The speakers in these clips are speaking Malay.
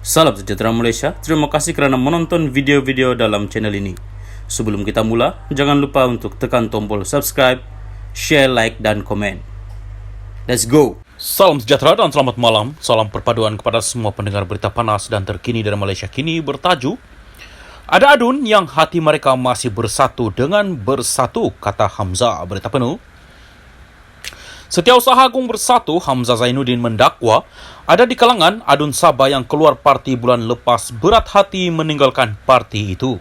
Salam sejahtera Malaysia, terima kasih kerana menonton video-video dalam channel ini. Sebelum kita mula, jangan lupa untuk tekan tombol subscribe, share, like, dan komen. Let's go! Salam sejahtera dan selamat malam. Salam perpaduan kepada semua pendengar berita panas dan terkini dari Malaysia kini bertajuk Ada adun yang hati mereka masih bersatu dengan bersatu, kata Hamzah. Berita penuh. Setiausaha Agung Bersatu, Hamzah Zainuddin mendakwa ada di kalangan adun Sabah yang keluar parti bulan lepas berat hati meninggalkan parti itu.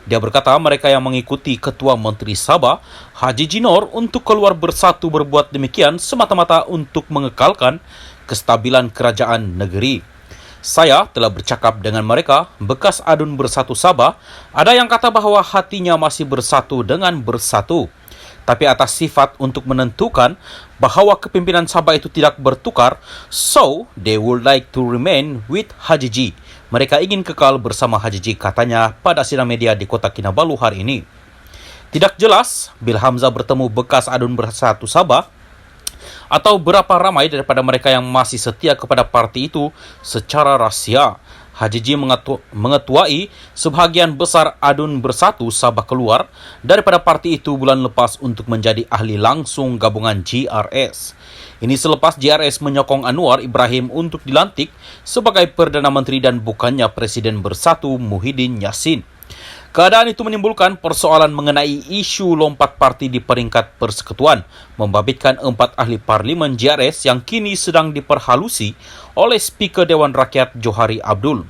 Dia berkata mereka yang mengikuti Ketua Menteri Sabah, Haji Jinor, untuk keluar bersatu berbuat demikian semata-mata untuk mengekalkan kestabilan kerajaan negeri. Saya telah bercakap dengan mereka, bekas adun Bersatu Sabah, ada yang kata bahawa hatinya masih bersatu dengan bersatu. Tapi atas sifat untuk menentukan bahawa kepimpinan Sabah itu tidak bertukar, so they would like to remain with Haji G. Mereka ingin kekal bersama Haji G, katanya pada sidang media di Kota Kinabalu hari ini. Tidak jelas bila Hamzah bertemu bekas adun Bersatu Sabah atau berapa ramai daripada mereka yang masih setia kepada parti itu secara rahsia. Haji G mengetuai sebahagian besar adun Bersatu Sabah keluar daripada parti itu bulan lepas untuk menjadi ahli langsung gabungan GRS. Ini selepas GRS menyokong Anwar Ibrahim untuk dilantik sebagai Perdana Menteri dan bukannya Presiden Bersatu Muhyiddin Yassin. Keadaan itu menimbulkan persoalan mengenai isu lompat parti di peringkat persekutuan, membabitkan 4 ahli parlimen GRS yang kini sedang diperhalusi oleh Speaker Dewan Rakyat Johari Abdul.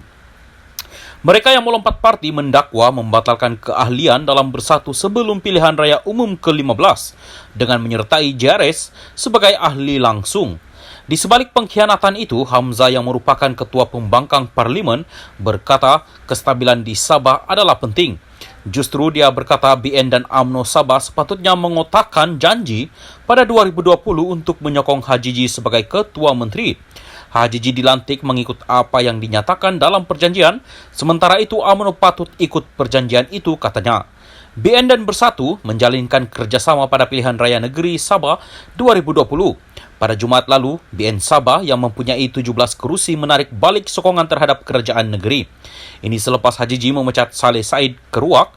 Mereka yang melompat parti mendakwa membatalkan keahlian dalam Bersatu sebelum pilihan raya umum ke-15 dengan menyertai GRS sebagai ahli langsung. Di sebalik pengkhianatan itu, Hamzah yang merupakan ketua pembangkang parlimen berkata kestabilan di Sabah adalah penting. Justru dia berkata BN dan UMNO Sabah sepatutnya mengotakkan janji pada 2020 untuk menyokong Haji G sebagai ketua menteri. Haji G dilantik mengikut apa yang dinyatakan dalam perjanjian, sementara itu UMNO patut ikut perjanjian itu, katanya. BN dan Bersatu menjalinkan kerjasama pada pilihan raya negeri Sabah 2020. Pada Jumaat lalu, BN Sabah yang mempunyai 17 kerusi menarik balik sokongan terhadap kerajaan negeri. Ini selepas Haji G memecat Saleh Said Keruak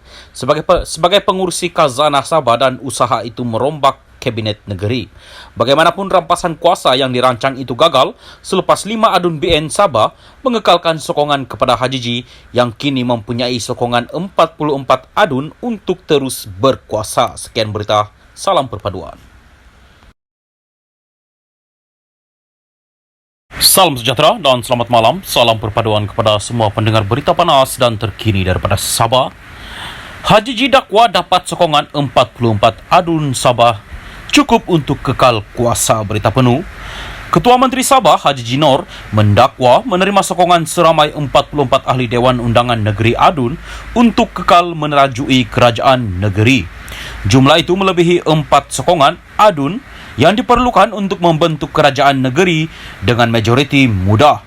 sebagai pengurusi khazanah Sabah dan usaha itu merombak kabinet negeri. Bagaimanapun rampasan kuasa yang dirancang itu gagal selepas 5 adun BN Sabah mengekalkan sokongan kepada Haji G yang kini mempunyai sokongan 44 adun untuk terus berkuasa. Sekian berita, salam perpaduan. Salam sejahtera dan selamat malam. Salam perpaduan kepada semua pendengar berita panas dan terkini daripada Sabah. Haji G dakwa dapat sokongan 44 adun Sabah cukup untuk kekal kuasa. Berita penuh. Ketua Menteri Sabah Haji Jinor mendakwa menerima sokongan seramai 44 ahli Dewan Undangan Negeri Adun untuk kekal menerajui kerajaan negeri. Jumlah itu melebihi 4 sokongan adun yang diperlukan untuk membentuk kerajaan negeri dengan majoriti mudah.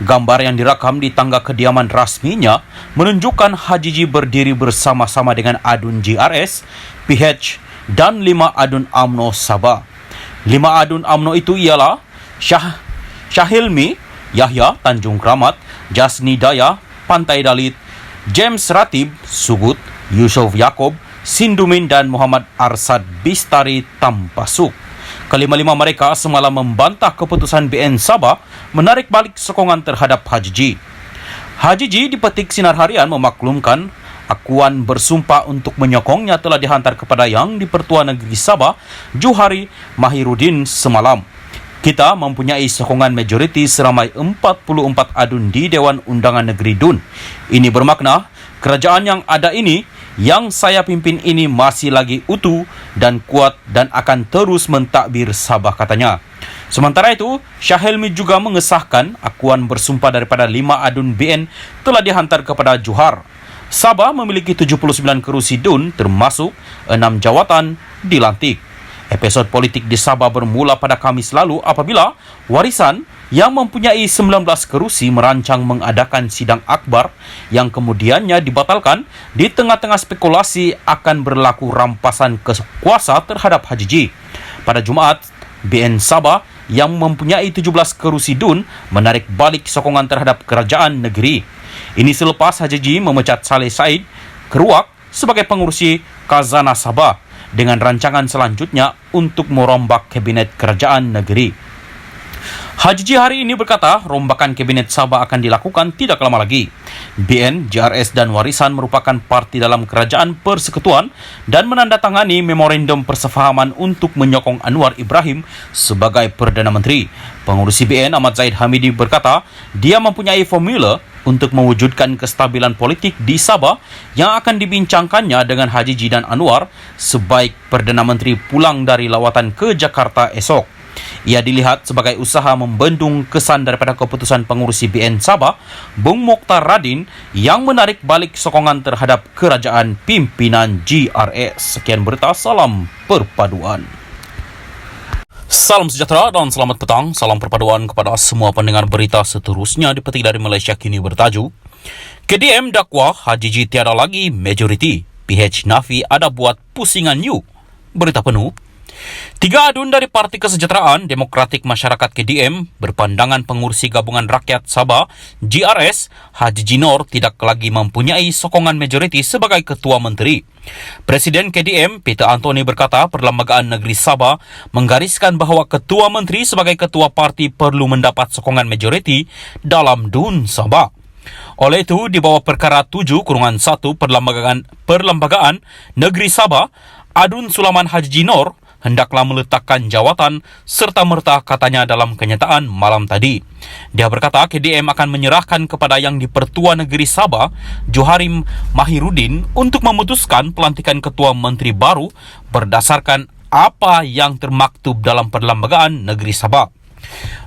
Gambar yang direkam di tangga kediaman rasminya menunjukkan Haji G berdiri bersama-sama dengan adun GRS, PH dan 5 adun UMNO Sabah. 5 adun UMNO itu ialah Syahilmi Yahya Tanjung Kramat, Jasni Daya Pantai Dalit, James Ratib Sugut, Yusof Yaakob Sindumin dan Muhammad Arsad Bistari Tampasuk. Kelima-lima mereka semalam membantah keputusan BN Sabah menarik balik sokongan terhadap Haji G. Haji G dipetik Sinar Harian memaklumkan akuan bersumpah untuk menyokongnya telah dihantar kepada Yang di-Pertua Negeri Sabah, Johari Mahiruddin semalam. Kita mempunyai sokongan majoriti seramai 44 adun di Dewan Undangan Negeri DUN. Ini bermakna kerajaan yang ada ini, yang saya pimpin ini masih lagi utuh dan kuat dan akan terus mentadbir Sabah, katanya. Sementara itu, Syahilmi juga mengesahkan akuan bersumpah daripada 5 adun BN telah dihantar kepada Johar. Sabah memiliki 79 kerusi DUN termasuk 6 jawatan dilantik. Episod politik di Sabah bermula pada Khamis lalu apabila Warisan yang mempunyai 19 kerusi merancang mengadakan sidang akbar yang kemudiannya dibatalkan di tengah-tengah spekulasi akan berlaku rampasan kuasa terhadap Haji G. Pada Jumaat, BN Sabah yang mempunyai 17 kerusi DUN menarik balik sokongan terhadap kerajaan negeri. Ini selepas HJJ memecat Saleh Said Keruak sebagai pengurusi Khazanah Sabah dengan rancangan selanjutnya untuk merombak kabinet kerajaan negeri. HJJ hari ini berkata rombakan kabinet Sabah akan dilakukan tidak lama lagi. BN, JRS dan Warisan merupakan parti dalam kerajaan persekutuan dan menandatangani memorandum persefahaman untuk menyokong Anwar Ibrahim sebagai Perdana Menteri. Pengurusi BN Ahmad Zaid Hamidi berkata dia mempunyai formula untuk mewujudkan kestabilan politik di Sabah yang akan dibincangkannya dengan HJJ dan Anwar sebaik Perdana Menteri pulang dari lawatan ke Jakarta esok. Ia dilihat sebagai usaha membendung kesan daripada keputusan pengurusi BN Sabah, Bung Mokhtar Radin, yang menarik balik sokongan terhadap kerajaan pimpinan JRS. Sekian berita, salam perpaduan. Salam sejahtera dan selamat petang. Salam perpaduan kepada semua pendengar berita seterusnya dipetik dari Malaysia kini bertajuk KDM dakwa HJJ tiada lagi majoriti, PH Nafi ada buat pusingan you. Berita penuh. 3 adun dari Parti Kesejahteraan Demokratik Masyarakat KDM berpandangan pengurusi Gabungan Rakyat Sabah JRS HJJ Noor tidak lagi mempunyai sokongan majoriti sebagai Ketua Menteri. Presiden KDM Peter Anthony berkata Perlembagaan Negeri Sabah menggariskan bahawa Ketua Menteri sebagai Ketua Parti perlu mendapat sokongan majoriti dalam DUN Sabah. Oleh itu, di bawah perkara 7/1 Perlembagaan Negeri Sabah, Adun Sulaiman HJJ Noor hendaklah meletakkan jawatan serta-merta, katanya dalam kenyataan malam tadi. Dia berkata KDM akan menyerahkan kepada Yang di-Pertua Negeri Sabah, Joharim Mahirudin, untuk memutuskan pelantikan Ketua Menteri baru berdasarkan apa yang termaktub dalam Perlembagaan Negeri Sabah.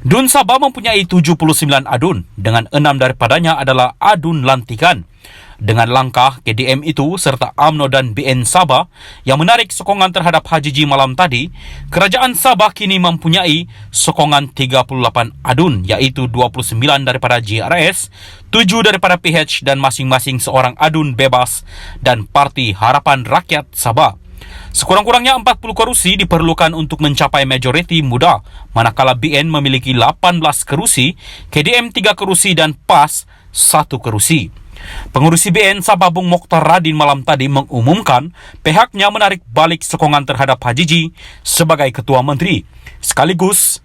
DUN Sabah mempunyai 79 adun, dengan 6 daripadanya adalah adun lantikan. Dengan langkah KDM itu serta UMNO dan BN Sabah yang menarik sokongan terhadap HJJ malam tadi, Kerajaan Sabah kini mempunyai sokongan 38 adun, iaitu 29 daripada JRS, 7 daripada PH dan masing-masing seorang adun bebas dan Parti Harapan Rakyat Sabah. Sekurang-kurangnya 40 kerusi diperlukan untuk mencapai majoriti muda, manakala BN memiliki 18 kerusi, KDM 3 kerusi dan PAS 1 kerusi. Pengurusi BN Sabah Bung Mokhtar Radin malam tadi mengumumkan pihaknya menarik balik sokongan terhadap HJJ sebagai Ketua Menteri, sekaligus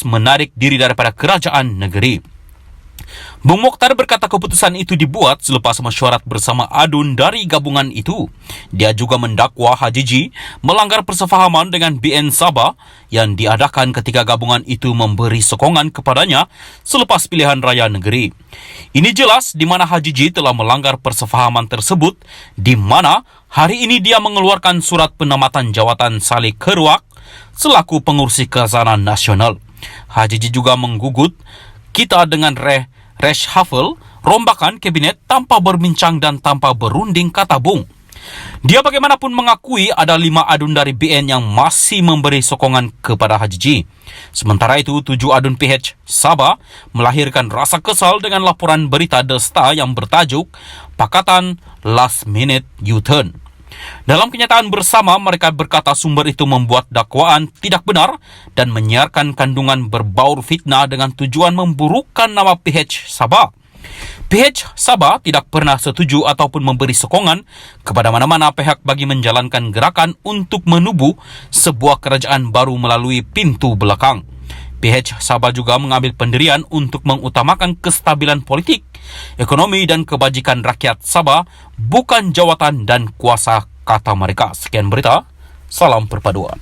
menarik diri daripada kerajaan negeri. Bung Mokhtar berkata keputusan itu dibuat selepas mesyuarat bersama adun dari gabungan itu. Dia juga mendakwa HJJ melanggar persefahaman dengan BN Sabah yang diadakan ketika gabungan itu memberi sokongan kepadanya selepas pilihan raya negeri. Ini jelas di mana HJJ telah melanggar persefahaman tersebut, di mana hari ini dia mengeluarkan surat penamatan jawatan Saleh Keruak selaku pengurusi Khazanah Nasional. HJJ juga menggugut kita dengan reshuffle rombakan kabinet tanpa berbincang dan tanpa berunding, kata Bung. Dia bagaimanapun mengakui ada 5 adun dari BN yang masih memberi sokongan kepada HJJ. Sementara itu, 7 adun PH Sabah melahirkan rasa kesal dengan laporan berita The Star yang bertajuk Pakatan Last Minute U-Turn. Dalam kenyataan bersama, mereka berkata sumber itu membuat dakwaan tidak benar dan menyiarkan kandungan berbaur fitnah dengan tujuan memburukkan nama PH Sabah. PH Sabah tidak pernah setuju ataupun memberi sokongan kepada mana-mana pihak bagi menjalankan gerakan untuk menubuh sebuah kerajaan baru melalui pintu belakang. PH Sabah juga mengambil pendirian untuk mengutamakan kestabilan politik, ekonomi dan kebajikan rakyat Sabah, bukan jawatan dan kuasa, kata mereka. Sekian berita, salam perpaduan.